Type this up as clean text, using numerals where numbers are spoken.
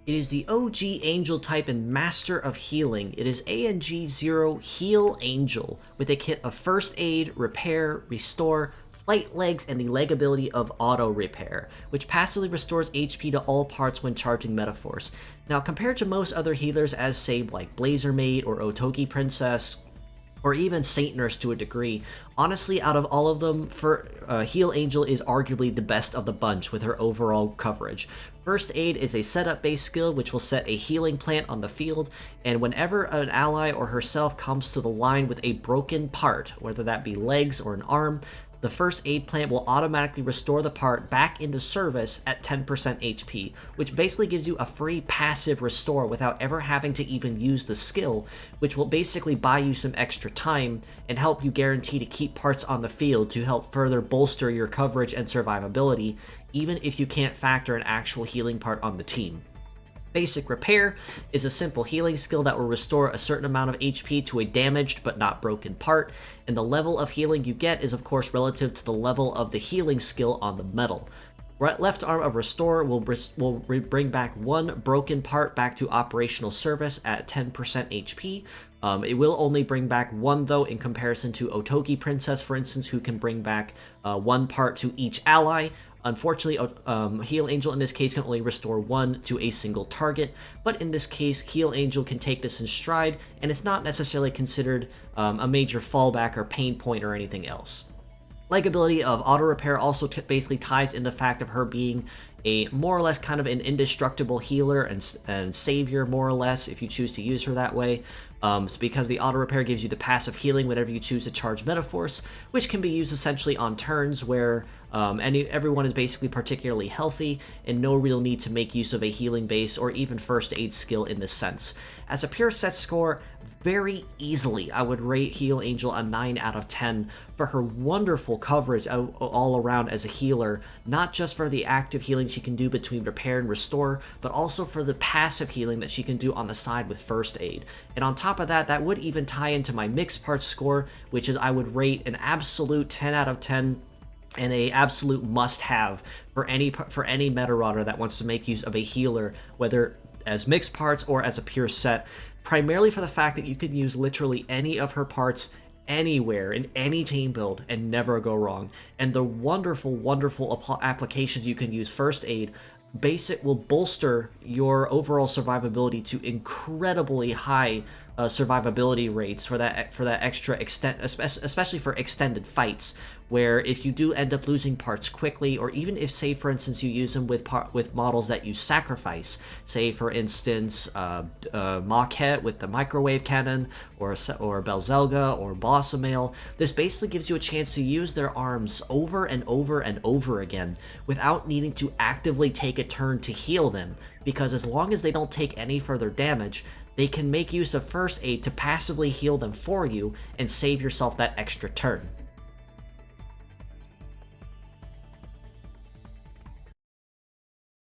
It is the OG Angel type and Master of Healing. It is ANG00 Heal Angel with a kit of First Aid, Repair, Restore, Flight Legs, and the leg ability of Auto Repair, which passively restores HP to all parts when charging Metaforce. Now, compared to most other healers as, say, like Blazer Maid or Otogi Princess, or even Saint Nurse to a degree, honestly, out of all of them, Heal Angel is arguably the best of the bunch with her overall coverage. First Aid is a setup-based skill which will set a healing plant on the field, and whenever an ally or herself comes to the line with a broken part, whether that be legs or an arm, the First Aid plant will automatically restore the part back into service at 10% HP, which basically gives you a free passive restore without ever having to even use the skill, which will basically buy you some extra time and help you guarantee to keep parts on the field to help further bolster your coverage and survivability, even if you can't factor an actual healing part on the team. Basic Repair is a simple healing skill that will restore a certain amount of HP to a damaged but not broken part, and the level of healing you get is of course relative to the level of the healing skill on the medal. Left Arm of Restore will bring back one broken part back to operational service at 10% HP. It will only bring back one though, in comparison to Otogi Princess, for instance, who can bring back one part to each ally. Unfortunately, Heal Angel in this case can only restore one to a single target, but in this case, Heal Angel can take this in stride, and it's not necessarily considered a major fallback or pain point or anything else. Leg ability of Auto Repair also basically ties in the fact of her being a more or less kind of an indestructible healer and savior, more or less, if you choose to use her that way. Because the Auto Repair gives you the passive healing whenever you choose to charge Metaforce, which can be used essentially on turns where everyone is basically particularly healthy and no real need to make use of a healing base or even first aid skill in this sense. As a pure set score, very easily I would rate Heal Angel a 9 out of 10 for her wonderful coverage all around as a healer, not just for the active healing she can do between Repair and Restore, but also for the passive healing that she can do on the side with First Aid. And on top of that, that would even tie into my mixed parts score, which is I would rate an absolute 10 out of 10 and a absolute must-have for any meta runner that wants to make use of a healer, whether as mixed parts or as a pure set, primarily for the fact that you can use literally any of her parts anywhere in any team build and never go wrong, and the wonderful applications you can use First Aid. Basic will bolster your overall survivability to incredibly high survivability rates for that extra extent, especially for extended fights, where if you do end up losing parts quickly, or even if, say, for instance, you use them with models that you sacrifice, say, for instance, Maquette with the microwave cannon, or Belzelga, or Bossamail, this basically gives you a chance to use their arms over and over and over again without needing to actively take a turn to heal them, because as long as they don't take any further damage, they can make use of First Aid to passively heal them for you and save yourself that extra turn.